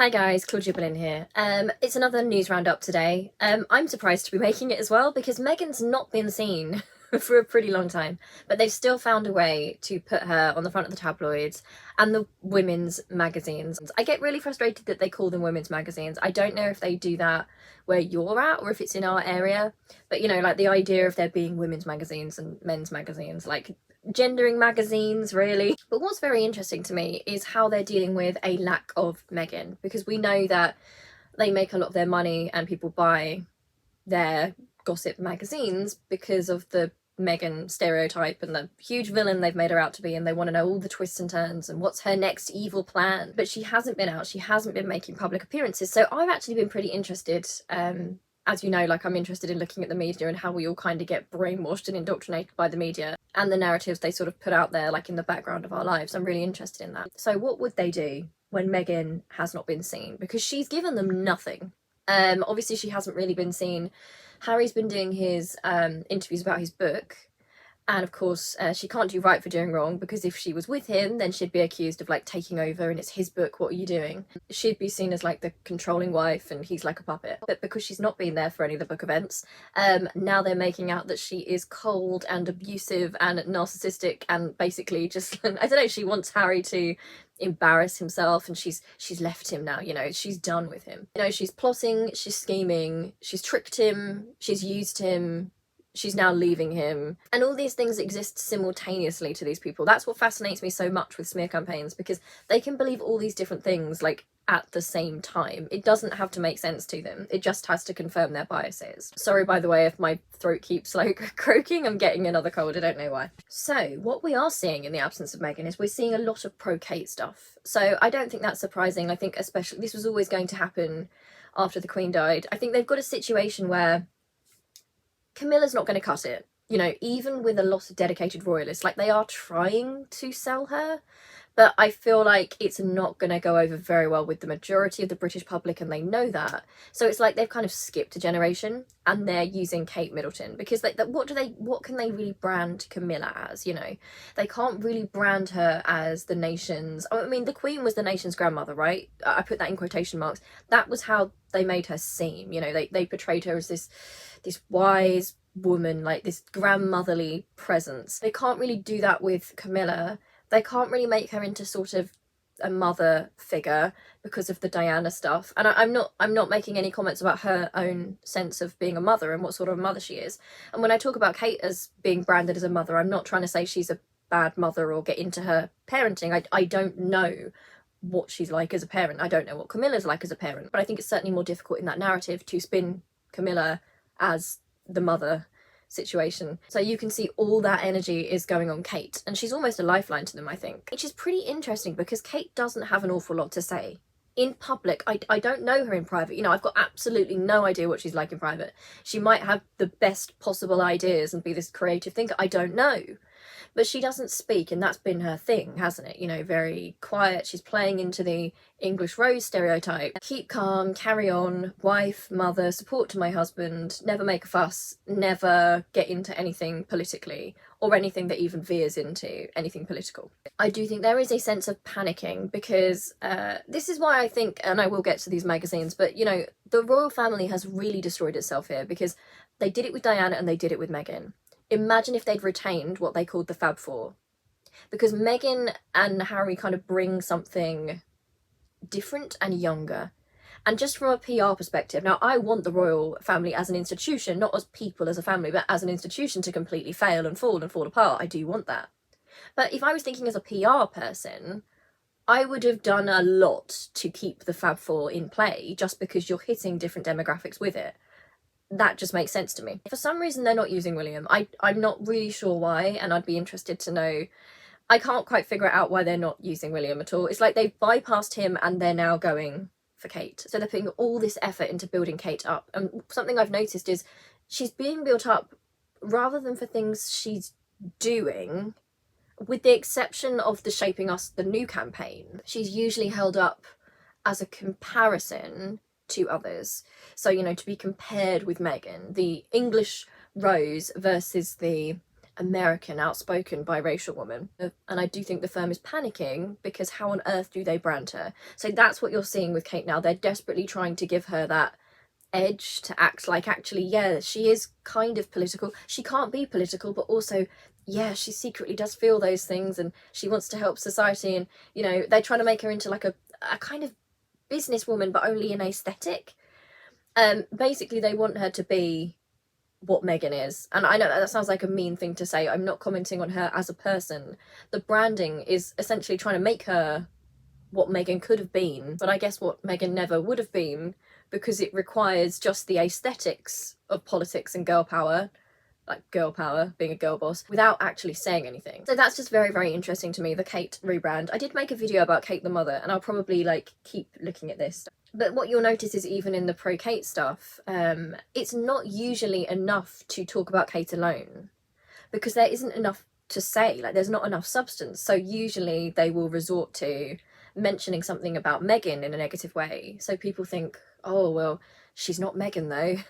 Hi guys, Claudia Boleyn here. It's another news roundup today. I'm surprised to be making it as well because Meghan's not been seen for a pretty long time, but they've still found a way to put her on the front of the tabloids and the women's magazines. I get really frustrated that they call them women's magazines. I don't know if they do that where you're at or if it's in our area, but you know, like the idea of there being women's magazines and men's magazines, like gendering magazines really. But what's very interesting to me is how they're dealing with a lack of Meghan, because we know that they make a lot of their money and people buy their gossip magazines because of the Meghan stereotype and the huge villain they've made her out to be, and they want to know all the twists and turns and what's her next evil plan. But she hasn't been out, she hasn't been making public appearances, so I've actually been pretty interested. As you know, like, I'm interested in looking at the media and how we all kind of get brainwashed and indoctrinated by the media and the narratives they sort of put out there, like in the background of our lives. I'm really interested in that. So what would they do when Meghan has not been seen? Because she's given them nothing. Obviously she hasn't really been seen. Harry's been doing his interviews about his book, and of course she can't do right for doing wrong, because if she was with him then she'd be accused of like taking over and it's his book, what are you doing? She'd be seen as like the controlling wife and he's like a puppet. But because she's not been there for any of the book events, now they're making out that she is cold and abusive and narcissistic and basically just I don't know, she wants Harry to embarrass himself, and she's left him now, you know, she's done with him. You know, she's plotting, she's scheming, she's tricked him, she's used him, she's now leaving him, and all these things exist simultaneously to these people. That's what fascinates me so much with smear campaigns, because they can believe all these different things like at the same time. It doesn't have to make sense to them, it just has to confirm their biases. Sorry, by the way, if my throat keeps like croaking, I'm getting another cold, I don't know why. So what we are seeing in the absence of Meghan is we're seeing a lot of pro-Kate stuff. So I don't think that's surprising. I think especially this was always going to happen after the Queen died. I think they've got a situation where Camilla's not going to cut it, you know, even with a lot of dedicated royalists. Like, they are trying to sell her, but I feel like it's not going to go over very well with the majority of the British public, and they know that. So it's like they've kind of skipped a generation and they're using Kate Middleton, because what can they really brand Camilla as? You know, they can't really brand her as the nation's, I mean, the Queen was the nation's grandmother, right? I put that in quotation marks. That was how they made her seem, you know, they portrayed her as this wise woman, like this grandmotherly presence. They can't really do that with Camilla. They can't really make her into sort of a mother figure because of the Diana stuff. And I'm not making any comments about her own sense of being a mother and what sort of mother she is. And when I talk about Kate as being branded as a mother, I'm not trying to say she's a bad mother or get into her parenting. I don't know what she's like as a parent. I don't know what Camilla's like as a parent, but I think it's certainly more difficult in that narrative to spin Camilla as the mother situation. So you can see all that energy is going on Kate, and she's almost a lifeline to them, I think, which is pretty interesting because Kate doesn't have an awful lot to say in public. I don't know her in private, you know, I've got absolutely no idea what she's like in private. She might have the best possible ideas and be this creative thinker, I don't know. But she doesn't speak, and that's been her thing, hasn't it? You know, very quiet. She's playing into the English rose stereotype. Keep calm, carry on, wife, mother, support to my husband, never make a fuss, never get into anything politically, or anything that even veers into anything political. I do think there is a sense of panicking, because this is why I think, and I will get to these magazines, but you know, the royal family has really destroyed itself here, because they did it with Diana and they did it with Meghan. Imagine if they'd retained what they called the Fab Four, because Meghan and Harry kind of bring something different and younger. And just from a PR perspective, now I want the royal family as an institution, not as people as a family, but as an institution to completely fail and fall apart. I do want that. But if I was thinking as a PR person, I would have done a lot to keep the Fab Four in play, just because you're hitting different demographics with it. That just makes sense to me. For some reason they're not using William. I'm not really sure why, and I'd be interested to know. I can't quite figure out why they're not using William at all. It's like they've bypassed him and they're now going for Kate. So they're putting all this effort into building Kate up. And something I've noticed is she's being built up rather than for things she's doing, with the exception of the Shaping Us the New campaign. She's usually held up as a comparison to others. So, you know, to be compared with Meghan, the English rose versus the American, outspoken, biracial woman. And I do think the firm is panicking because how on earth do they brand her? So that's what you're seeing with Kate now. They're desperately trying to give her that edge to act like, actually, yeah, she is kind of political. She can't be political, but also, yeah, she secretly does feel those things and she wants to help society. And, you know, they're trying to make her into like a kind of businesswoman, but only in aesthetic. Basically, they want her to be what Meghan is. And I know that sounds like a mean thing to say. I'm not commenting on her as a person. The branding is essentially trying to make her what Meghan could have been, but I guess what Meghan never would have been, because it requires just the aesthetics of politics and girl power, like girl power, being a girl boss, without actually saying anything. So that's just very, very interesting to me, the Kate rebrand. I did make a video about Kate the mother, and I'll probably like keep looking at this. But what you'll notice is even in the pro-Kate stuff, it's not usually enough to talk about Kate alone, because there isn't enough to say, like there's not enough substance. So usually they will resort to mentioning something about Meghan in a negative way. So people think, oh, well, she's not Meghan though.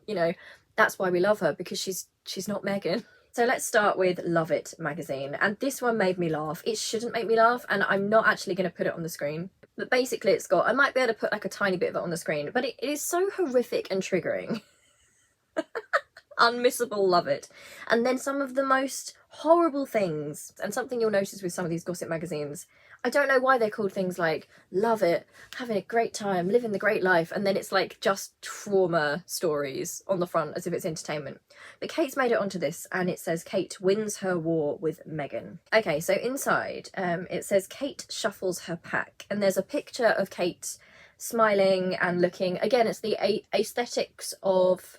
You know, that's why we love her, because she's not Meghan. So let's start with Love It magazine. And this one made me laugh. It shouldn't make me laugh, and I'm not actually going to put it on the screen. But basically it's got, I might be able to put like a tiny bit of it on the screen, but it is so horrific and triggering. Unmissable, love it. And then some of the most horrible things, and something you'll notice with some of these gossip magazines, I don't know why they're called things like love it, having a great time, living the great life, and then it's like just trauma stories on the front as if it's entertainment. But Kate's made it onto this, and it says Kate wins her war with Meghan. Okay, so inside it says Kate shuffles her pack, and there's a picture of Kate smiling and looking, again, it's the aesthetics of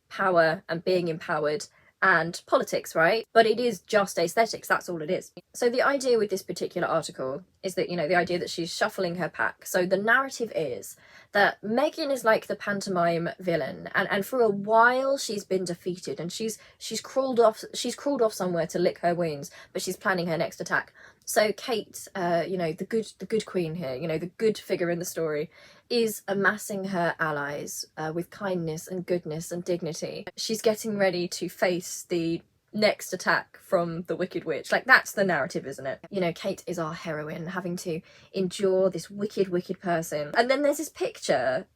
power and being empowered and politics, right? But it is just aesthetics, that's all it is. So the idea with this particular article is that, you know, the idea that she's shuffling her pack. So the narrative is that Meghan is like the pantomime villain, and for a while she's been defeated, and she's crawled off somewhere to lick her wounds, but she's planning her next attack. So Kate, you know, the good queen here, you know, the good figure in the story, is amassing her allies with kindness and goodness and dignity. She's getting ready to face the next attack from the Wicked Witch. Like, that's the narrative, isn't it? You know, Kate is our heroine, having to endure this wicked person. And then there's this picture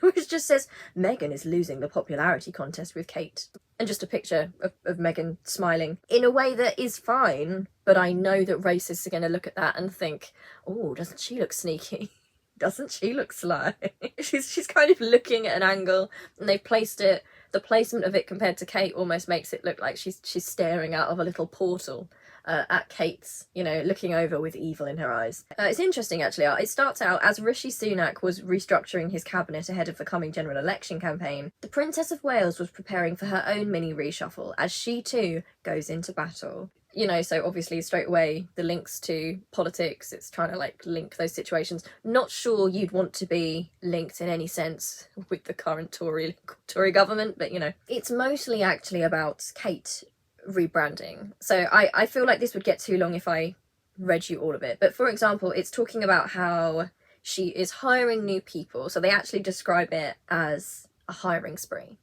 which just says, Meghan is losing the popularity contest with Kate. And just a picture of Meghan smiling in a way that is fine, but I know that racists are going to look at that and think, oh, doesn't she look sneaky? Doesn't she look sly? she's kind of looking at an angle, and they've placed it, the placement of it compared to Kate almost makes it look like she's staring out of a little portal at Kate's, you know, looking over with evil in her eyes. It's interesting, actually. It starts out as Rishi Sunak was restructuring his cabinet ahead of the coming general election campaign. The Princess of Wales was preparing for her own mini reshuffle as she too goes into battle. You know, so obviously straight away the links to politics, it's trying to like link those situations. Not sure you'd want to be linked in any sense with the current Tory government, but you know, it's mostly actually about Kate rebranding. So I feel like this would get too long if I read you all of it. But for example, it's talking about how she is hiring new people. So they actually describe it as a hiring spree.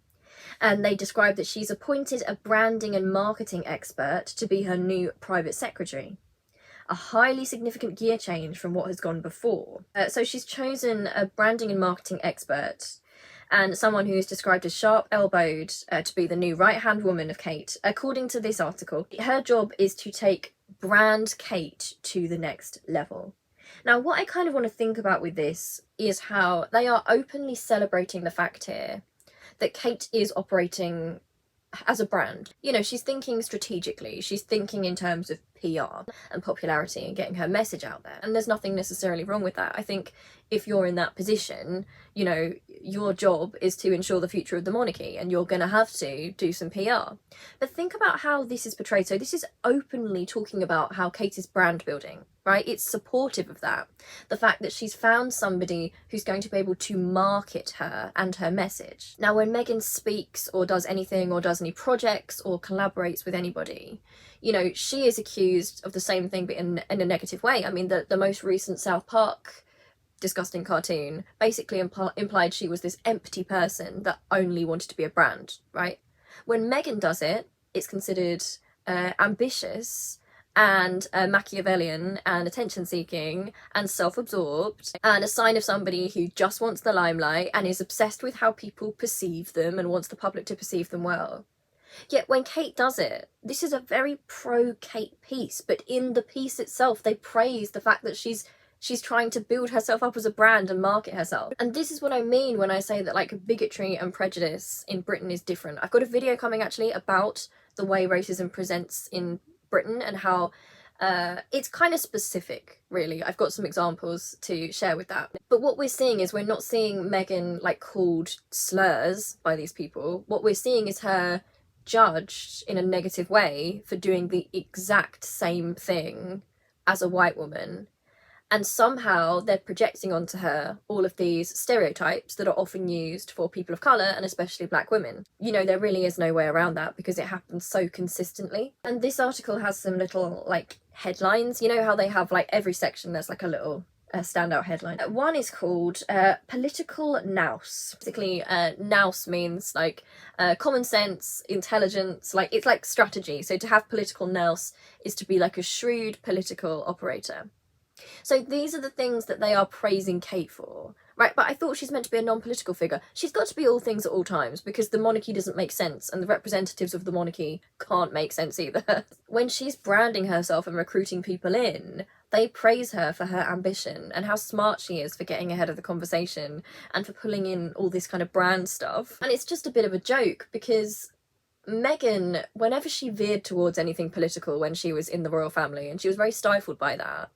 And they describe that she's appointed a branding and marketing expert to be her new private secretary. A highly significant gear change from what has gone before. So she's chosen a branding and marketing expert, and someone who is described as sharp-elbowed to be the new right-hand woman of Kate. According to this article, her job is to take brand Kate to the next level. Now, what I kind of want to think about with this is how they are openly celebrating the fact here that Kate is operating as a brand. You know, she's thinking strategically, she's thinking in terms of PR and popularity and getting her message out there. And there's nothing necessarily wrong with that. I think if you're in that position, you know, your job is to ensure the future of the monarchy, and you're going to have to do some PR. But think about how this is portrayed. So this is openly talking about how Kate is brand building, right? It's supportive of that. The fact that she's found somebody who's going to be able to market her and her message. Now, when Meghan speaks or does anything or does any projects or collaborates with anybody, you know, she is accused of the same thing, but in a negative way. I mean, the most recent South Park disgusting cartoon basically implied she was this empty person that only wanted to be a brand, right? When Meghan does it, it's considered ambitious and Machiavellian and attention-seeking and self-absorbed and a sign of somebody who just wants the limelight and is obsessed with how people perceive them and wants the public to perceive them well. Yet when Kate does it, this is a very pro-Kate piece, but in the piece itself they praise the fact that she's trying to build herself up as a brand and market herself. And this is what I mean when I say that like bigotry and prejudice in Britain is different. I've got a video coming actually about the way racism presents in Britain and how it's kind of specific, really. I've got some examples to share with that. But what we're seeing is we're not seeing Meghan like called slurs by these people. What we're seeing is her judged in a negative way for doing the exact same thing as a white woman. And somehow they're projecting onto her all of these stereotypes that are often used for people of colour and especially black women. You know, there really is no way around that because it happens so consistently. And this article has some little like headlines. You know how they have like every section there's like a little standout headline. One is called political nous. Basically nous means like common sense, intelligence, like it's like strategy. So to have political nous is to be like a shrewd political operator. So these are the things that they are praising Kate for, right? But I thought she's meant to be a non-political figure. She's got to be all things at all times because the monarchy doesn't make sense and the representatives of the monarchy can't make sense either. When she's branding herself and recruiting people in, they praise her for her ambition and how smart she is for getting ahead of the conversation and for pulling in all this kind of brand stuff. And it's just a bit of a joke because Meghan, whenever she veered towards anything political when she was in the royal family, and she was very stifled by that,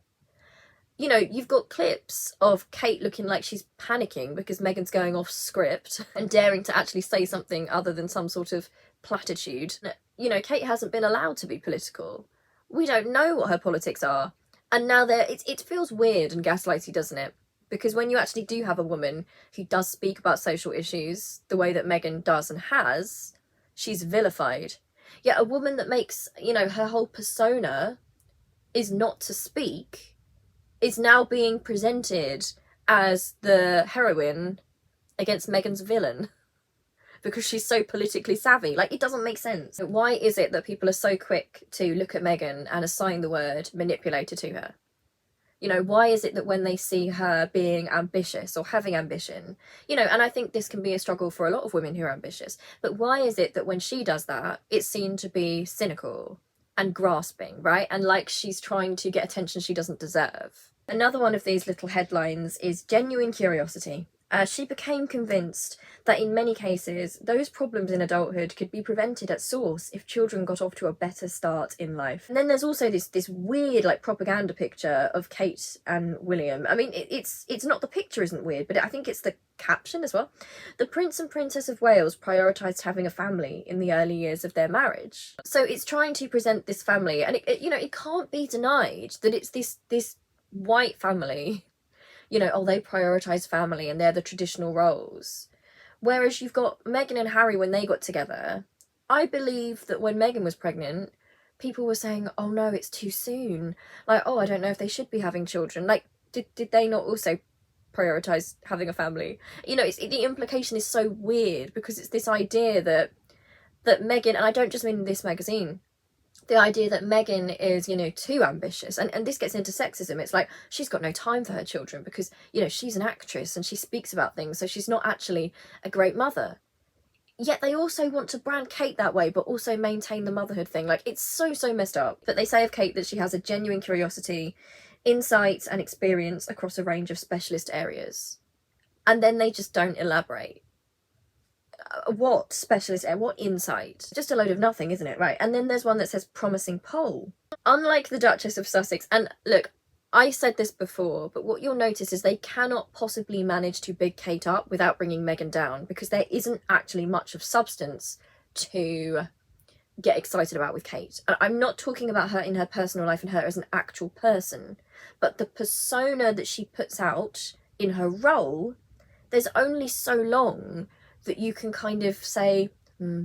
you know, you've got clips of Kate looking like she's panicking because Meghan's going off script and daring to actually say something other than some sort of platitude. You know, Kate hasn't been allowed to be political. We don't know what her politics are. And now it feels weird and gaslighty, doesn't it? Because when you actually do have a woman who does speak about social issues the way that Meghan does and has, she's vilified. Yet a woman that makes, you know, her whole persona is not to speak is now being presented as the heroine against Meghan's villain because she's so politically savvy. Like, it doesn't make sense. Why is it that people are so quick to look at Meghan and assign the word manipulator to her? You know, why is it that when they see her being ambitious or having ambition, you know, and I think this can be a struggle for a lot of women who are ambitious, but why is it that when she does that, it's seen to be cynical and grasping, right? And like she's trying to get attention she doesn't deserve. Another one of these little headlines is genuine curiosity. She became convinced that in many cases, those problems in adulthood could be prevented at source if children got off to a better start in life. And then there's also this weird like propaganda picture of Kate and William. I mean, it's not, the picture isn't weird, but I think it's the caption as well. The Prince and Princess of Wales prioritised having a family in the early years of their marriage. So it's trying to present this family, and you know, it can't be denied that it's this white family. You know, oh, they prioritise family and they're the traditional roles. Whereas you've got Meghan and Harry when they got together. I believe that when Meghan was pregnant, people were saying, oh no, it's too soon. Like, oh, I don't know if they should be having children. Like, did they not also prioritise having a family? You know, the implication is so weird because it's this idea that Meghan, and I don't just mean this magazine, the idea that Meghan is, you know, too ambitious. And this gets into sexism. It's like, she's got no time for her children because, you know, she's an actress and she speaks about things, so she's not actually a great mother. Yet they also want to brand Kate that way, but also maintain the motherhood thing. Like, it's so messed up. But they say of Kate that she has a genuine curiosity, insights and experience across a range of specialist areas. And then they just don't elaborate. What specialist, what insight? Just a load of nothing, isn't it? Right. And then there's one that says promising poll. Unlike the Duchess of Sussex, and look, I said this before, but what you'll notice is they cannot possibly manage to big Kate up without bringing Meghan down, because there isn't actually much of substance to get excited about with Kate. And I'm not talking about her in her personal life and her as an actual person, but the persona that she puts out in her role, there's only so long that you can kind of say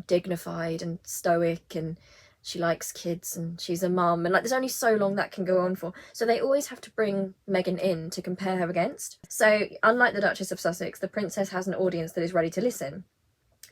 dignified and stoic and she likes kids and she's a mum, and like there's only so long that can go on for. So they always have to bring Meghan in to compare her against. So unlike the Duchess of Sussex, the princess has an audience that is ready to listen.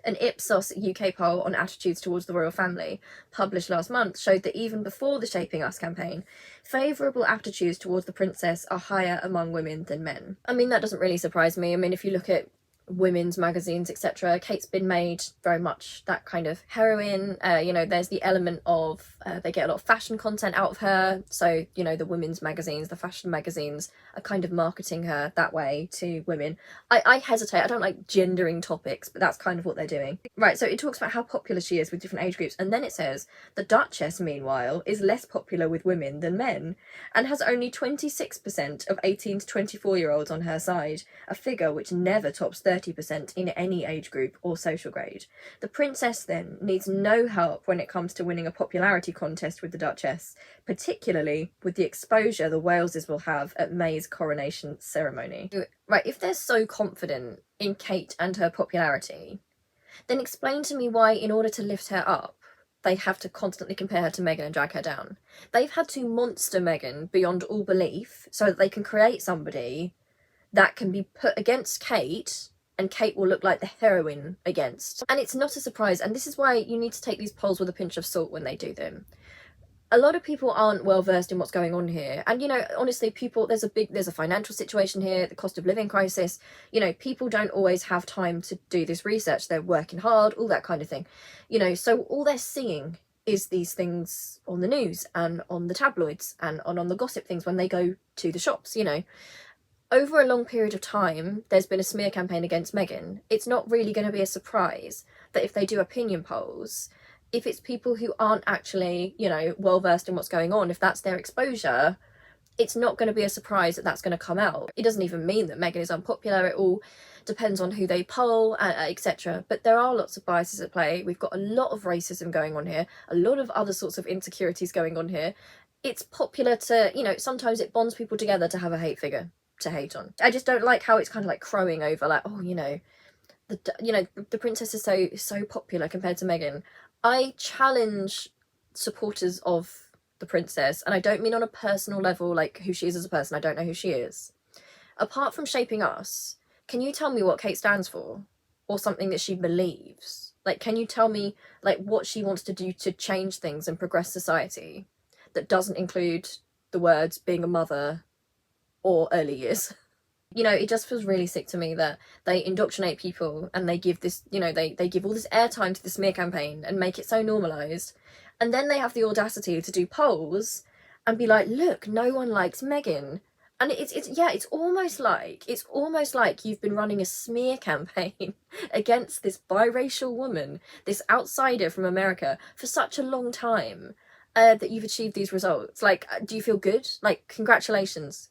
An Ipsos UK poll on attitudes towards the royal family, published last month, showed that even before the Shaping Us campaign, favourable attitudes towards the princess are higher among women than men. I mean, that doesn't really surprise me. I mean, if you look at women's magazines, etc., Kate's been made very much that kind of heroine. You know, there's the element of they get a lot of fashion content out of her, so you know, the women's magazines, the fashion magazines are kind of marketing her that way to women. I hesitate, I don't like gendering topics, but that's kind of what they're doing. Right, so it talks about how popular she is with different age groups, and then it says the Duchess, meanwhile, is less popular with women than men and has only 26% of 18 to 24-year-olds on her side, a figure which never tops 30% in any age group or social grade. The princess, then, needs no help when it comes to winning a popularity contest with the Duchess, particularly with the exposure the Waleses will have at May's coronation ceremony. Right, if they're so confident in Kate and her popularity, then explain to me why, in order to lift her up, they have to constantly compare her to Meghan and drag her down. They've had to monster Meghan beyond all belief so that they can create somebody that can be put against Kate, and Kate will look like the heroine against. And it's not a surprise, and this is why you need to take these polls with a pinch of salt when they do them. A lot of people aren't well versed in what's going on here, and you know, honestly, people, there's a financial situation here, the cost of living crisis. You know, people don't always have time to do this research. They're working hard, all that kind of thing, you know, so all they're seeing is these things on the news and on the tabloids and on the gossip things when they go to the shops. You know, over a long period of time, there's been a smear campaign against Meghan. It's not really going to be a surprise that if they do opinion polls, if it's people who aren't actually, you know, well versed in what's going on, if that's their exposure, it's not going to be a surprise that that's going to come out. It doesn't even mean that Meghan is unpopular. It all depends on who they poll, etc. But there are lots of biases at play. We've got a lot of racism going on here, a lot of other sorts of insecurities going on here. It's popular to, you know, sometimes it bonds people together to have a hate figure to hate on. I just don't like how it's kind of like crowing over, like, oh, you know, the princess is so popular compared to Meghan. I challenge supporters of the princess, and I don't mean on a personal level, like who she is as a person. I don't know who she is. Apart from Shaping Us, can you tell me what Kate stands for? Or something that she believes? Like, can you tell me, like, what she wants to do to change things and progress society that doesn't include the words being a mother or early years? You know, it just feels really sick to me that they indoctrinate people and they give this, you know, they give all this airtime to the smear campaign and make it so normalised. And then they have the audacity to do polls and be like, look, no one likes Meghan. And it's almost like you've been running a smear campaign against this biracial woman, this outsider from America, for such a long time. That you've achieved these results. Like, do you feel good? Like, congratulations.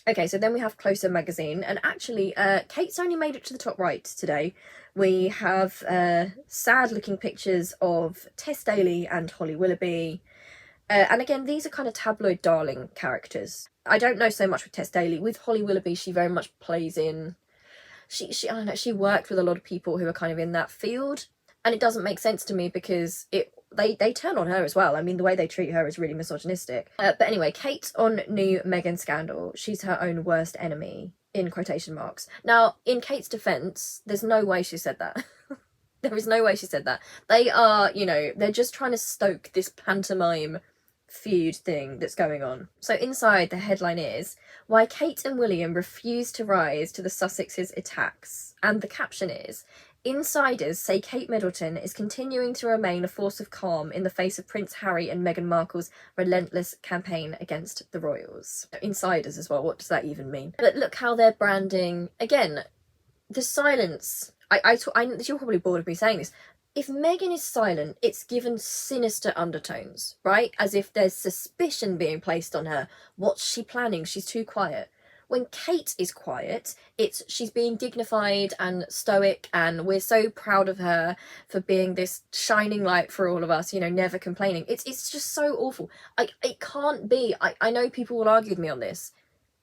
Okay, so then we have Closer magazine, and actually Kate's only made it to the top right today. We have sad looking pictures of Tess Daly and Holly Willoughby, and again, these are kind of tabloid darling characters. I don't know so much with Tess Daly. With Holly Willoughby, she very much plays in, she I don't know, she worked with a lot of people who are kind of in that field, and it doesn't make sense to me because they turn on her as well. I mean, the way they treat her is really misogynistic. But anyway, Kate on new Meghan scandal. She's her own worst enemy, in quotation marks. Now, in Kate's defence, there's no way she said that. There is no way she said that. They are, you know, they're just trying to stoke this pantomime feud thing that's going on. So inside, the headline is, why Kate and William refuse to rise to the Sussexes' attacks. And the caption is, insiders say Kate Middleton is continuing to remain a force of calm in the face of Prince Harry and Meghan Markle's relentless campaign against the royals. Insiders as well, what does that even mean? But look how they're branding, again, the silence. You're probably bored of me saying this. If Meghan is silent, it's given sinister undertones, right? As if there's suspicion being placed on her. What's she planning? She's too quiet. When Kate is quiet, she's being dignified and stoic, and we're so proud of her for being this shining light for all of us, you know, never complaining. It's just so awful. It can't be. I know people will argue with me on this.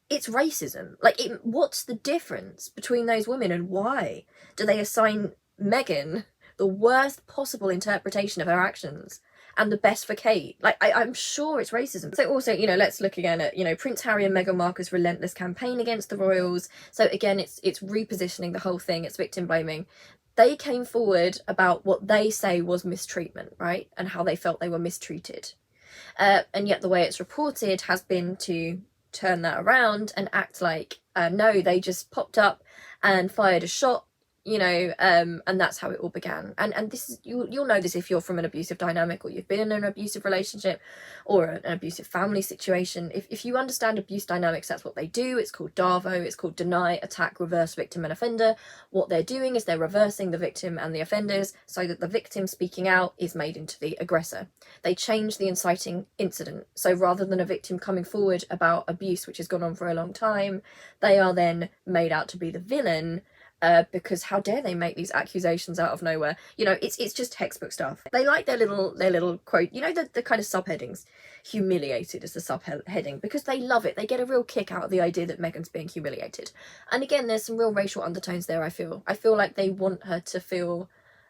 It's racism. Like, what's the difference between those women, and why do they assign Meghan the worst possible interpretation of her actions and the best for Kate? Like, I'm sure it's racism. So also, you know, let's look again at, you know, Prince Harry and Meghan Markle's relentless campaign against the royals. So again, it's repositioning the whole thing. It's victim blaming. They came forward about what they say was mistreatment, right? And how they felt they were mistreated. And yet the way it's reported has been to turn that around and act like, no, they just popped up and fired a shot, you know, and that's how it all began. And this is, you'll know this if you're from an abusive dynamic, or you've been in an abusive relationship or an abusive family situation. If you understand abuse dynamics, that's what they do. It's called DAVO. It's called deny, attack, reverse, victim and offender. What they're doing is they're reversing the victim and the offenders so that the victim speaking out is made into the aggressor. They change the inciting incident. So rather than a victim coming forward about abuse which has gone on for a long time, they are then made out to be the villain. Because how dare they make these accusations out of nowhere? You know, it's just textbook stuff. They like their little quote, you know, the kind of subheadings. Humiliated is the subheading, because they love it. They get a real kick out of the idea that Meghan's being humiliated. And again, there's some real racial undertones there. I feel like they want her to feel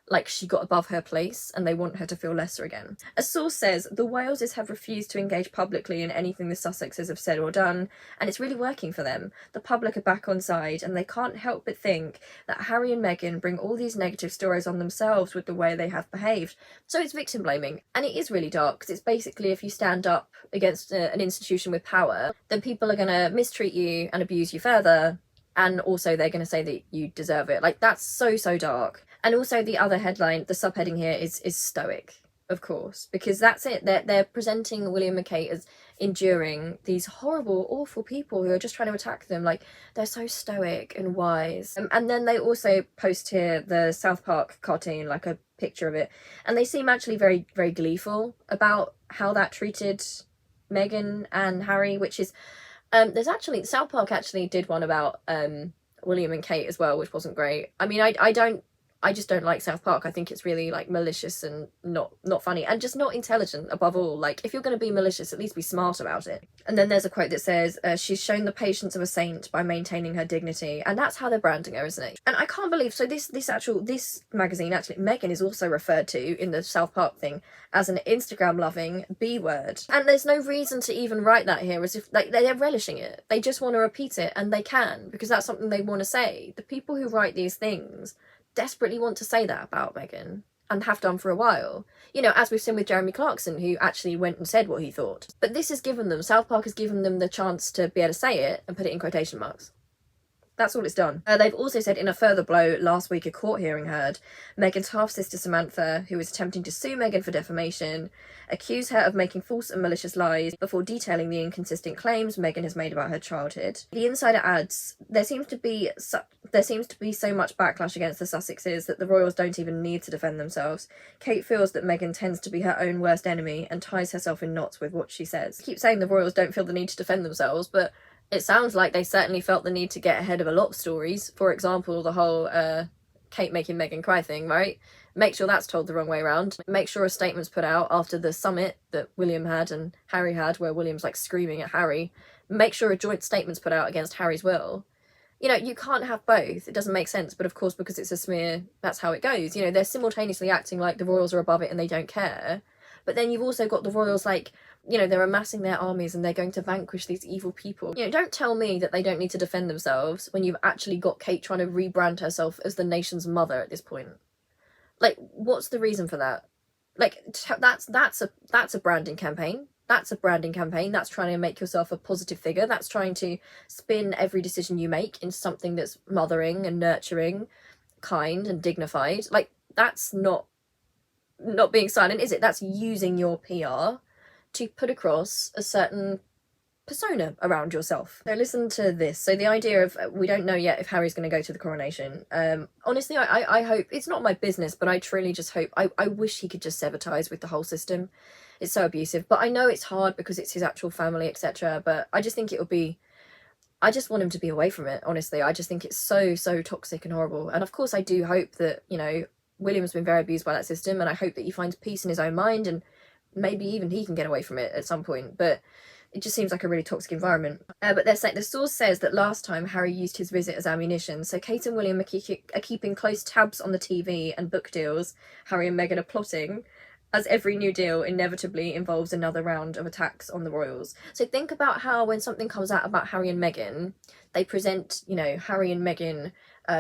like she got above her place, and they want her to feel lesser again. A source says the Waleses have refused to engage publicly in anything the Sussexes have said or done, and it's really working for them. The public are back on side, and they can't help but think that Harry and Meghan bring all these negative stories on themselves with the way they have behaved. So it's victim blaming, and it is really dark, because it's basically if you stand up against an institution with power, then people are going to mistreat you and abuse you further, and also they're going to say that you deserve it. Like, that's so dark. And also the other headline, the subheading here is stoic, of course, because that's it. They're presenting William and Kate as enduring these horrible, awful people who are just trying to attack them. Like, they're so stoic and wise. And then they also post here the South Park cartoon, like a picture of it. And they seem actually very, very gleeful about how that treated Meghan and Harry, which is... there's actually... South Park actually did one about William and Kate as well, which wasn't great. I mean, I just don't like South Park. I think it's really, like, malicious and not funny, and just not intelligent above all. Like, if you're going to be malicious, at least be smart about it. And then there's a quote that says, she's shown the patience of a saint by maintaining her dignity. And that's how they're branding her, isn't it? And I can't believe, so this magazine, actually, Meghan is also referred to in the South Park thing as an Instagram-loving B-word. And there's no reason to even write that here, as if, like, they're relishing it. They just want to repeat it, and they can, because that's something they want to say. The people who write these things desperately want to say that about Meghan, and have done for a while. You know, as we've seen with Jeremy Clarkson, who actually went and said what he thought. But this has given them, South Park has given them the chance to be able to say it and put it in quotation marks. That's all it's done. They've also said in a further blow last week, a court hearing heard Meghan's half-sister Samantha, who was attempting to sue Meghan for defamation, accused her of making false and malicious lies before detailing the inconsistent claims Meghan has made about her childhood. The insider adds, there seems to be so much backlash against the Sussexes that the royals don't even need to defend themselves. Kate feels that Meghan tends to be her own worst enemy and ties herself in knots with what she says. I keep saying the royals don't feel the need to defend themselves, but it sounds like they certainly felt the need to get ahead of a lot of stories. For example, the whole Kate making Meghan cry thing, right? Make sure that's told the wrong way around. Make sure a statement's put out after the summit that William had and Harry had, where William's like screaming at Harry. Make sure a joint statement's put out against Harry's will. You know, you can't have both. It doesn't make sense. But of course, because it's a smear, that's how it goes. You know, they're simultaneously acting like the royals are above it and they don't care. But then you've also got the royals, like, you know, they're amassing their armies and they're going to vanquish these evil people. You know, don't tell me that they don't need to defend themselves when you've actually got Kate trying to rebrand herself as the nation's mother at this point. Like, what's the reason for that? Like, that's a branding campaign. That's a branding campaign. That's trying to make yourself a positive figure. That's trying to spin every decision you make into something that's mothering and nurturing, kind and dignified. Like, that's not being silent, is it? That's using your PR to put across a certain persona around yourself. So listen to this. So the idea of, we don't know yet if Harry's going to go to the coronation. Honestly, I hope, it's not my business, but I truly just hope, I wish he could just sever ties with the whole system. It's so abusive. But I know it's hard because it's his actual family, etc. But I just think it would be, I just want him to be away from it, honestly. I just think it's so toxic and horrible. And of course I do hope that, you know, William's been very abused by that system, and I hope that he finds peace in his own mind, and maybe even he can get away from it at some point. But it just seems like a really toxic environment. But they're saying, the source says that last time Harry used his visit as ammunition, so Kate and William are keeping close tabs on the TV and book deals Harry and Meghan are plotting. as every new deal inevitably involves another round of attacks on the royals. So think about how when something comes out about Harry and Meghan, they present, you know, Harry and Meghan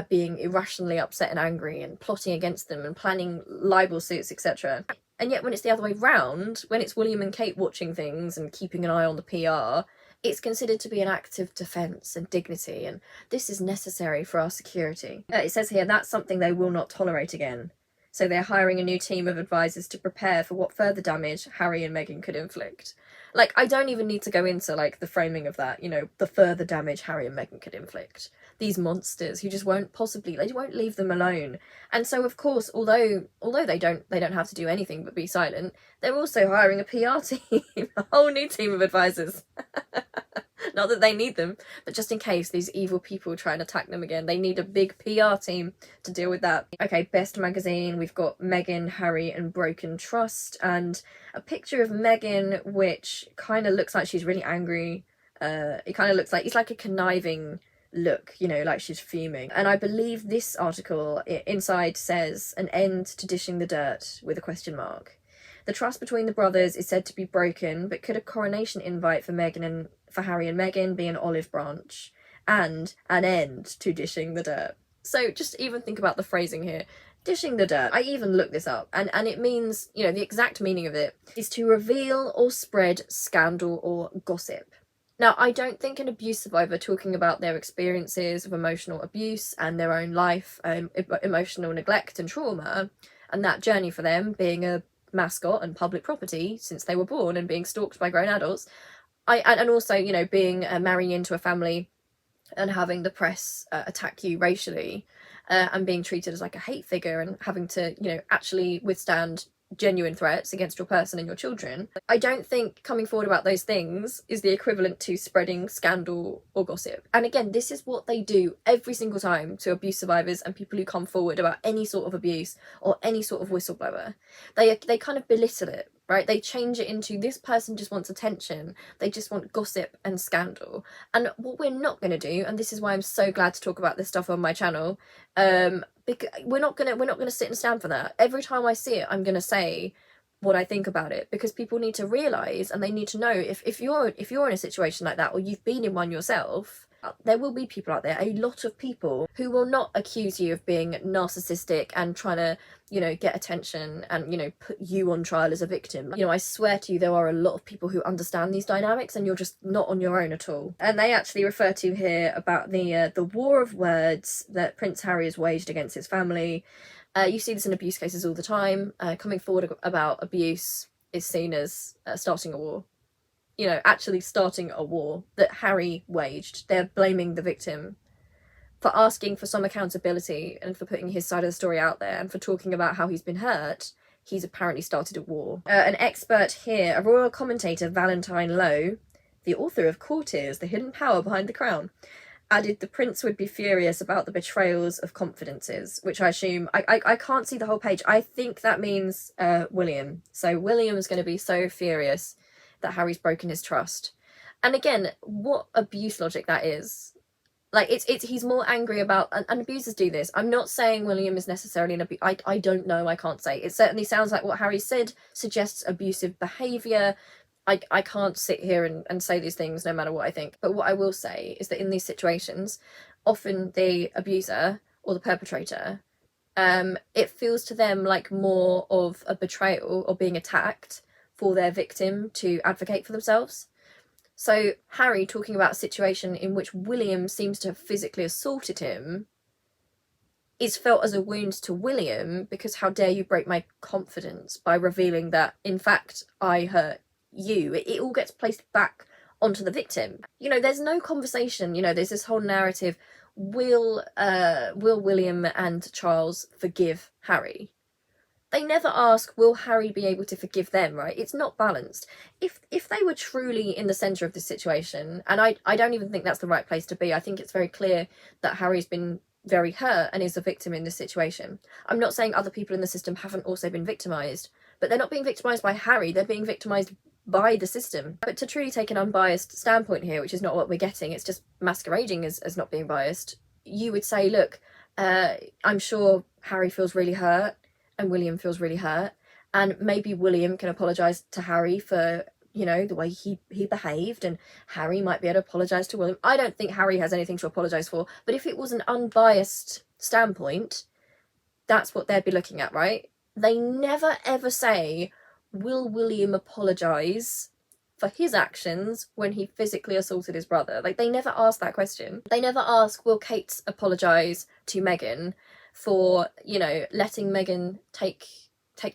being irrationally upset and angry and plotting against them and planning libel suits, etc. And yet when it's the other way round, when it's William and Kate watching things and keeping an eye on the PR, it's considered to be an act of defence and dignity, and this is necessary for our security. It says here that's something they will not tolerate again. So they're hiring a new team of advisors to prepare for what further damage Harry and Meghan could inflict. Like, I don't even need to go into, like, the framing of that, you know, the further damage Harry and Meghan could inflict. These monsters who just won't they won't leave them alone. And so, of course, although they don't have to do anything but be silent, they're also hiring a PR team, a whole new team of advisors. Not that they need them, but just in case these evil people try and attack them again, they need a big PR team to deal with that. Okay, Best Magazine, we've got Meghan, Harry and Broken Trust, and a picture of Meghan which kind of looks like she's really angry. It kind of looks like, it's like a conniving look, you know, like she's fuming. And I believe this article inside says, an end to dishing the dirt, with a question mark. The trust between the brothers is said to be broken, but could a coronation invite for Harry and Meghan be an olive branch and an end to dishing the dirt? So just even think about the phrasing here. Dishing the dirt. I even looked this up, and it means, you know, the exact meaning of it is to reveal or spread scandal or gossip. Now, I don't think an abuse survivor talking about their experiences of emotional abuse and their own life, emotional neglect and trauma, and that journey for them being a mascot and public property since they were born and being stalked by grown adults, and also, you know, being marrying into a family and having the press attack you racially, and being treated as like a hate figure and having to, you know, actually withstand genuine threats against your person and your children. I don't think coming forward about those things is the equivalent to spreading scandal or gossip. And again, this is what they do every single time to abuse survivors and people who come forward about any sort of abuse or any sort of whistleblower. They kind of belittle it, right? They change it into, this person just wants attention. They just want gossip and scandal. And what we're not going to do, and this is why I'm so glad to talk about this stuff on my channel, because we're not gonna sit and stand for that. Every time I see it, I'm gonna say what I think about it, because people need to realise and they need to know, if you're in a situation like that or you've been in one yourself, there will be people out there, a lot of people, who will not accuse you of being narcissistic and trying to, you know, get attention and, you know, put you on trial as a victim. You know, I swear to you, there are a lot of people who understand these dynamics and you're just not on your own at all. And they actually refer to here about the war of words that Prince Harry has waged against his family. You see this in abuse cases all the time. Coming forward about abuse is seen as starting a war. You know, actually starting a war that Harry waged. They're blaming the victim for asking for some accountability and for putting his side of the story out there and for talking about how he's been hurt. He's apparently started a war. An expert here, a royal commentator, Valentine Lowe, the author of Courtiers, The Hidden Power Behind the Crown, added the prince would be furious about the betrayals of confidences, which I assume, I can't see the whole page. I think that means William. So William's going to be so furious that Harry's broken his trust. And again, what abuse logic that is. Like, he's more angry about, and abusers do this. I'm not saying William is necessarily an abuse. I don't know, I can't say. It certainly sounds like what Harry said suggests abusive behaviour. I can't sit here and say these things no matter what I think. But what I will say is that in these situations, often the abuser or the perpetrator, it feels to them like more of a betrayal or being attacked for their victim to advocate for themselves. So Harry talking about a situation in which William seems to have physically assaulted him is felt as a wound to William, because how dare you break my confidence by revealing that, in fact, I hurt you. It all gets placed back onto the victim. You know, there's no conversation, you know, there's this whole narrative, will William and Charles forgive Harry? They never ask, will Harry be able to forgive them, right? It's not balanced. If they were truly in the centre of this situation, and I don't even think that's the right place to be. I think it's very clear that Harry's been very hurt and is a victim in this situation. I'm not saying other people in the system haven't also been victimised, but they're not being victimised by Harry, they're being victimised by the system. But to truly take an unbiased standpoint here, which is not what we're getting, it's just masquerading as not being biased, you would say, look, I'm sure Harry feels really hurt, and William feels really hurt, and maybe William can apologise to Harry for, you know, the way he behaved, and Harry might be able to apologise to William. I don't think Harry has anything to apologise for, but if it was an unbiased standpoint, that's what they'd be looking at, right? They never ever say, will William apologise for his actions when he physically assaulted his brother? Like, they never ask that question. They never ask, will Kate apologise to Meghan for, you know, letting Meghan take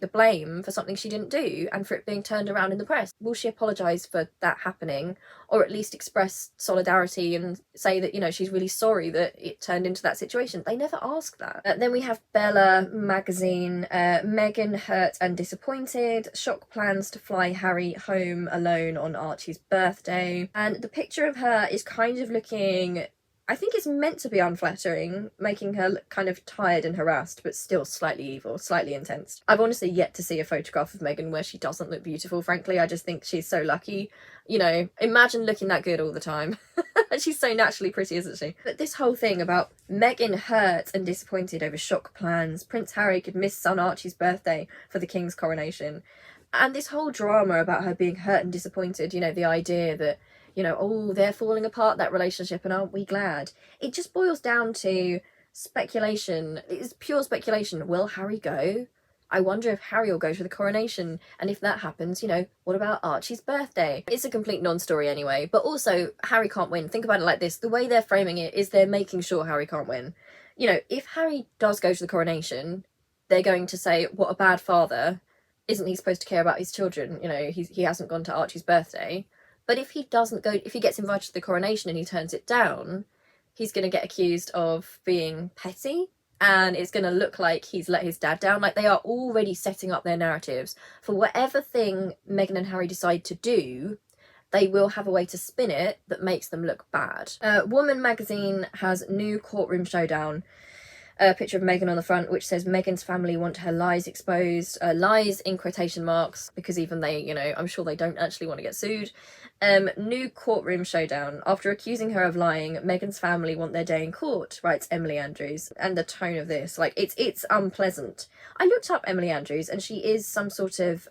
the blame for something she didn't do and for it being turned around in the press? Will she apologise for that happening, or at least express solidarity and say that, you know, she's really sorry that it turned into that situation? They never ask that. Then we have Bella magazine. Meghan hurt and disappointed. Shock plans to fly Harry home alone on Archie's birthday. And the picture of her is kind of looking, I think it's meant to be unflattering, making her look kind of tired and harassed, but still slightly evil, slightly intense. I've honestly yet to see a photograph of Meghan where she doesn't look beautiful, frankly. I just think she's so lucky. You know, imagine looking that good all the time. She's so naturally pretty, isn't she? But this whole thing about Meghan hurt and disappointed over shock plans, Prince Harry could miss son Archie's birthday for the King's coronation, and this whole drama about her being hurt and disappointed, you know, the idea that, you know, oh, they're falling apart, that relationship, and aren't we glad? It just boils down to speculation. It's pure speculation. Will Harry go? I wonder if Harry will go to the coronation. And if that happens, you know, what about Archie's birthday? It's a complete non-story anyway. But also, Harry can't win. Think about it like this. The way they're framing it is they're making sure Harry can't win. You know, if Harry does go to the coronation, they're going to say, what a bad father. Isn't he supposed to care about his children? You know, he hasn't gone to Archie's birthday. But if he doesn't go, if he gets invited to the coronation and he turns it down, he's going to get accused of being petty, and it's going to look like he's let his dad down. Like, they are already setting up their narratives for whatever thing Meghan and Harry decide to do. They will have a way to spin it that makes them look bad. Woman magazine has new courtroom showdown. A picture of Meghan on the front, which says Meghan's family want her lies exposed. Lies in quotation marks, because even they, you know, I'm sure they don't actually want to get sued. New courtroom showdown. After accusing her of lying, Meghan's family want their day in court, writes Emily Andrews. And the tone of this, like, it's unpleasant. I looked up Emily Andrews, and she is some sort of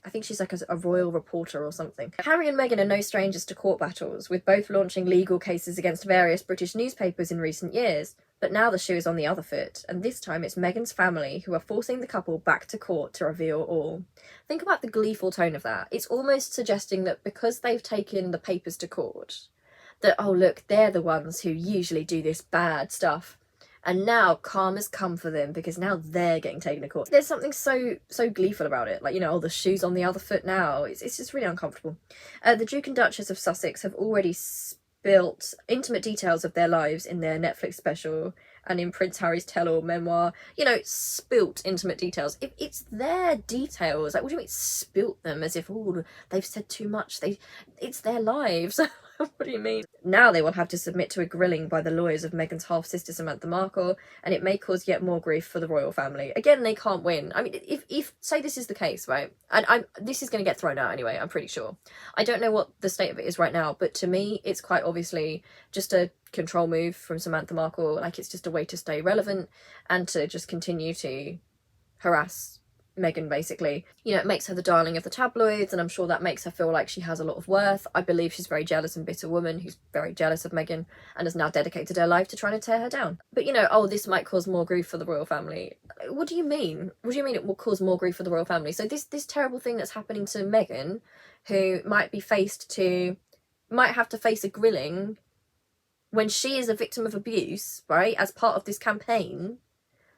I think she's like a royal reporter or something. Harry and Meghan are no strangers to court battles, with both launching legal cases against various British newspapers in recent years. But now the shoe is on the other foot, and this time it's Meghan's family who are forcing the couple back to court to reveal all. Think about the gleeful tone of that. It's almost suggesting that because they've taken the papers to court, that, oh look, they're the ones who usually do this bad stuff. And now karma's come for them because now they're getting taken to court. There's something so gleeful about it. Like, you know, oh, the shoe's on the other foot now. It's just really uncomfortable. The Duke and Duchess of Sussex have already built intimate details of their lives in their Netflix special and in Prince Harry's tell-all memoir. You know, spilt intimate details. If it's their details, like, what do you mean spilt them as if, oh, they've said too much? It's their lives. What do you mean? Now they will have to submit to a grilling by the lawyers of Meghan's half-sister Samantha Markle, and it may cause yet more grief for the royal family. Again, they can't win. I mean, if say this is the case, right? And this is going to get thrown out anyway, I'm pretty sure. I don't know what the state of it is right now, but to me, it's quite obviously just a control move from Samantha Markle. Like, it's just a way to stay relevant and to just continue to harass Meghan, basically. You know, it makes her the darling of the tabloids, and I'm sure that makes her feel like she has a lot of worth. I believe she's a very jealous and bitter woman who's very jealous of Meghan and has now dedicated her life to trying to tear her down. But, you know, oh, this might cause more grief for the royal family. What do you mean? What do you mean it will cause more grief for the royal family? So this terrible thing that's happening to Meghan, who might have to face a grilling when she is a victim of abuse, right, as part of this campaign,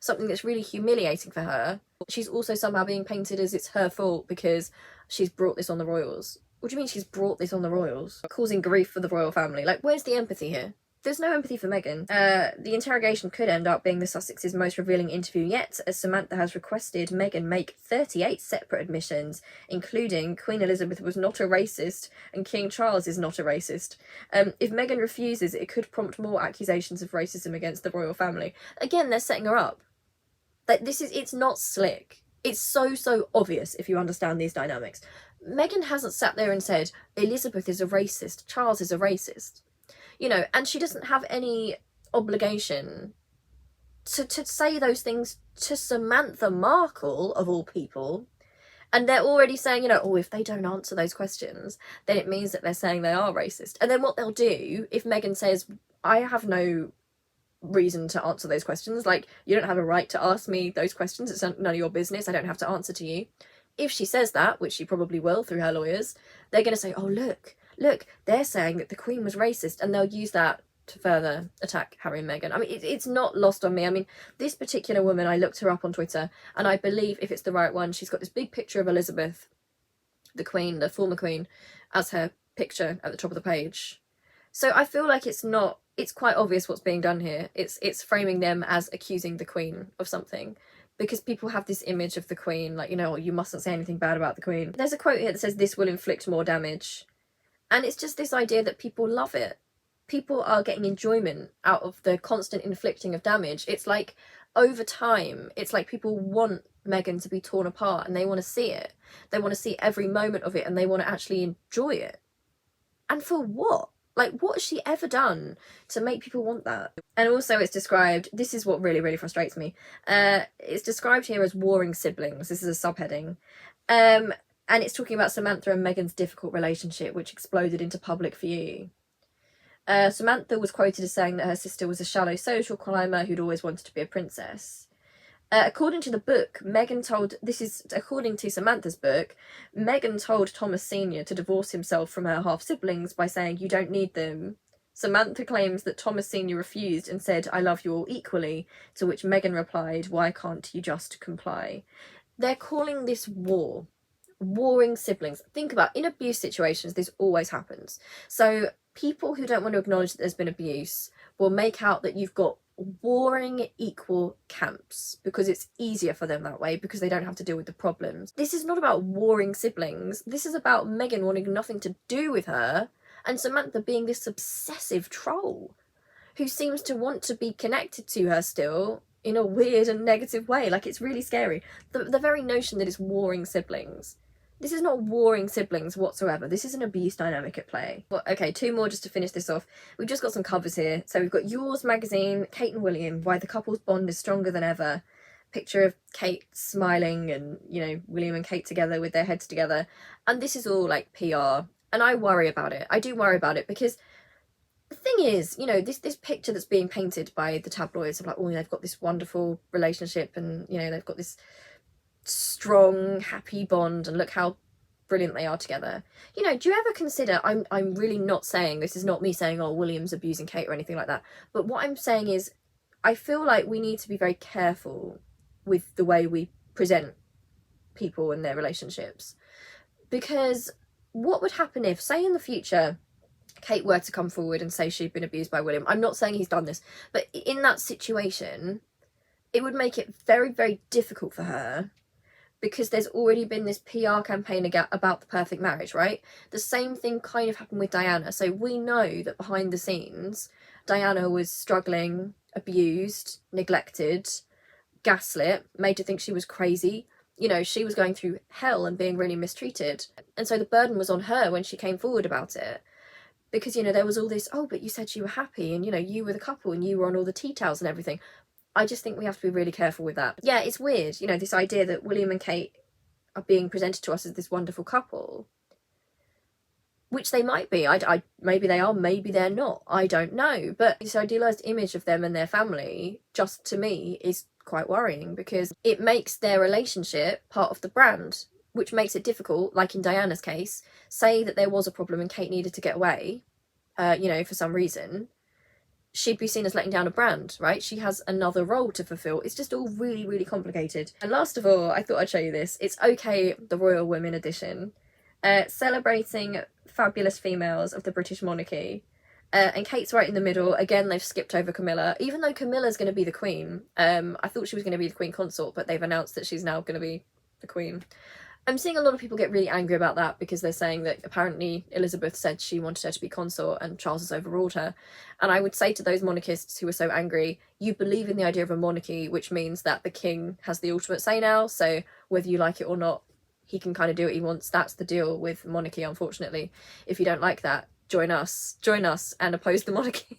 something that's really humiliating for her. She's also somehow being painted as it's her fault because she's brought this on the royals. What do you mean she's brought this on the royals? Causing grief for the royal family. Like, where's the empathy here? There's no empathy for Meghan. The interrogation could end up being the Sussexes' most revealing interview yet, as Samantha has requested Meghan make 38 separate admissions, including Queen Elizabeth was not a racist and King Charles is not a racist. If Meghan refuses, it could prompt more accusations of racism against the royal family. Again, they're setting her up. Like, it's not slick. It's so obvious if you understand these dynamics. Meghan hasn't sat there and said, Elizabeth is a racist, Charles is a racist. You know, and she doesn't have any obligation to say those things to Samantha Markle, of all people, And they're already saying, you know, oh, if they don't answer those questions, then it means that they're saying they are racist. And then what they'll do, if Meghan says, I have no reason to answer those questions, like, you don't have a right to ask me those questions, it's none of your business, I don't have to answer to you. If she says that, which she probably will through her lawyers, they're going to say, oh, look, they're saying that the Queen was racist, and they'll use that to further attack Harry and Meghan. I mean, it's not lost on me. I mean, this particular woman, I looked her up on Twitter, and I believe, if it's the right one, she's got this big picture of Elizabeth, the Queen, the former Queen, as her picture at the top of the page. So I feel like it's quite obvious what's being done here. It's framing them as accusing the Queen of something, because people have this image of the Queen, like, you know, you mustn't say anything bad about the Queen. There's a quote here that says, this will inflict more damage. And it's just this idea that people love it. People are getting enjoyment out of the constant inflicting of damage. It's like, over time, it's like people want Meghan to be torn apart, and they want to see it. They want to see every moment of it, and they want to actually enjoy it. And for what? Like, what has she ever done to make people want that? And also it's described, this is what really, really frustrates me. It's described here as warring siblings. This is a subheading. And it's talking about Samantha and Meghan's difficult relationship, which exploded into public view. Samantha was quoted as saying that her sister was a shallow social climber who'd always wanted to be a princess. According to the book, according to Samantha's book, Meghan told Thomas Sr. to divorce himself from her half-siblings by saying, you don't need them. Samantha claims that Thomas Sr. refused and said, I love you all equally, to which Meghan replied, why can't you just comply? They're calling this war. Warring siblings. Think about, in abuse situations, this always happens. So people who don't want to acknowledge that there's been abuse will make out that you've got warring equal camps, because it's easier for them that way, because they don't have to deal with the problems. This is not about warring siblings. This is about Meghan wanting nothing to do with her, and Samantha being this obsessive troll who seems to want to be connected to her still in a weird and negative way. Like, it's really scary. The very notion that it's warring siblings. This is not warring siblings whatsoever. This is an abuse dynamic at play. Well, okay, two more just to finish this off. We've just got some covers here. So we've got Yours magazine, Kate and William, why the couple's bond is stronger than ever. Picture of Kate smiling and, you know, William and Kate together with their heads together. And this is all like PR. And I worry about it. I do worry about it, because the thing is, you know, this picture that's being painted by the tabloids of like, oh, they've got this wonderful relationship, and, you know, they've got this strong, happy bond, and look how brilliant they are together. You know, do you ever consider, I'm really not saying, this is not me saying, oh, William's abusing Kate or anything like that, but what I'm saying is, I feel like we need to be very careful with the way we present people and their relationships, because what would happen if, say in the future, Kate were to come forward and say she'd been abused by William? I'm not saying he's done this, but in that situation, it would make it very, very difficult for her, because there's already been this PR campaign about the perfect marriage, right? The same thing kind of happened with Diana. So we know that behind the scenes, Diana was struggling, abused, neglected, gaslit, made to think she was crazy. You know, she was going through hell and being really mistreated. And so the burden was on her when she came forward about it. Because, you know, there was all this, oh, but you said you were happy, and, you know, you were the couple and you were on all the tea towels and everything. I just think we have to be really careful with that. Yeah, it's weird, you know, this idea that William and Kate are being presented to us as this wonderful couple, which they might be. Maybe they are, maybe they're not. I don't know. But this idealised image of them and their family, just to me, is quite worrying, because it makes their relationship part of the brand, which makes it difficult, like in Diana's case. Say that there was a problem and Kate needed to get away, you know, for some reason, she'd be seen as letting down a brand, right? She has another role to fulfill. It's just all really, really complicated. And last of all, I thought I'd show you this. It's OK, the Royal Women edition, celebrating fabulous females of the British monarchy. And Kate's right in the middle. Again, they've skipped over Camilla, even though Camilla's going to be the queen. I thought she was going to be the queen consort, but they've announced that she's now going to be the queen. I'm seeing a lot of people get really angry about that, because they're saying that apparently Elizabeth said she wanted her to be consort and Charles has overruled her. And I would say to those monarchists who are so angry, you believe in the idea of a monarchy, which means that the king has the ultimate say now. So whether you like it or not, he can kind of do what he wants. That's the deal with monarchy, unfortunately. If you don't like that, join us and oppose the monarchy.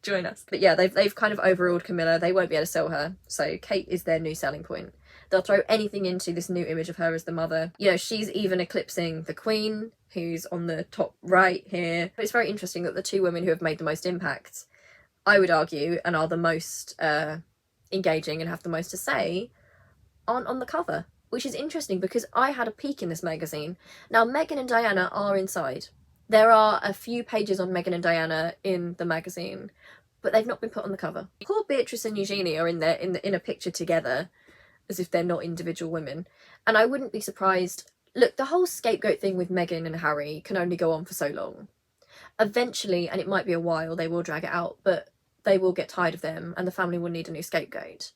join us. But yeah, they've kind of overruled Camilla. They won't be able to sell her, so Kate is their new selling point. They'll throw anything into this new image of her as the mother. You know, she's even eclipsing the Queen, who's on the top right here. But it's very interesting that the two women who have made the most impact, I would argue, and are the most engaging and have the most to say, aren't on the cover, which is interesting because I had a peek in this magazine. Now, Meghan and Diana are inside. There are a few pages on Meghan and Diana in the magazine, but they've not been put on the cover. Poor Beatrice and Eugenie are in there in a picture together, as if they're not individual women. And I wouldn't be surprised. Look, the whole scapegoat thing with Meghan and Harry can only go on for so long. Eventually, and it might be a while, they will drag it out, but they will get tired of them and the family will need a new scapegoat.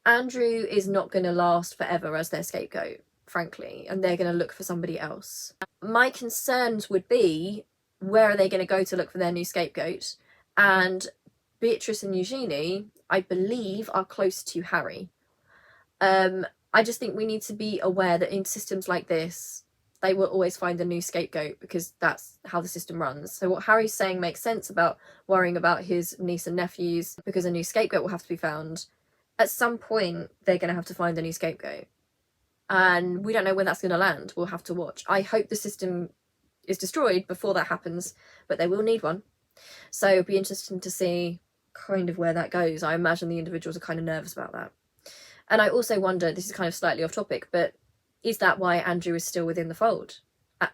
Andrew is not going to last forever as their scapegoat, frankly, and they're going to look for somebody else. My concerns would be, where are they going to go to look for their new scapegoat? And Beatrice and Eugenie, I believe, are close to Harry. I just think we need to be aware that in systems like this, they will always find a new scapegoat because that's how the system runs. So what Harry's saying makes sense about worrying about his niece and nephews because a new scapegoat will have to be found. At some point, they're going to have to find a new scapegoat. And we don't know when that's going to land. We'll have to watch. I hope the system is destroyed before that happens, but they will need one. So it'll be interesting to see kind of where that goes. I imagine the individuals are kind of nervous about that. And I also wonder, this is kind of slightly off topic, but is that why Andrew is still within the fold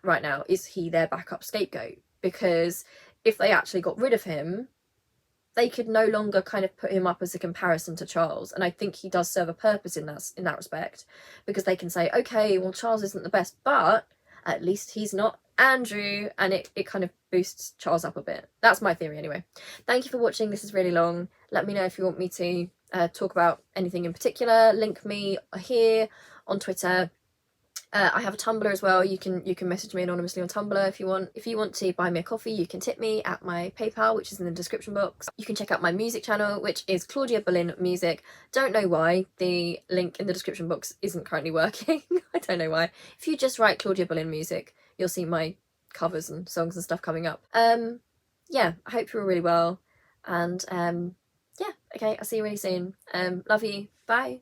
right now? Is he their backup scapegoat? Because if they actually got rid of him, they could no longer kind of put him up as a comparison to Charles. And I think he does serve a purpose in that respect, because they can say, okay, well, Charles isn't the best, but at least he's not Andrew, and it kind of boosts Charles up a bit. That's my theory anyway. Thank you for watching. This is really long. Let me know if you want me to talk about anything in particular. Link me here on Twitter. I have a Tumblr as well. You can message me anonymously on Tumblr if you want. If you want to buy me a coffee, you can tip me at my PayPal, which is in the description box. You can check out my music channel, which is Claudia Boleyn Music. Don't know why the link in the description box isn't currently working. I don't know why. If you just write Claudia Boleyn Music, you'll see my covers and songs and stuff coming up. Yeah, I hope you're all really well. And yeah, okay, I'll see you really soon. Love you. Bye.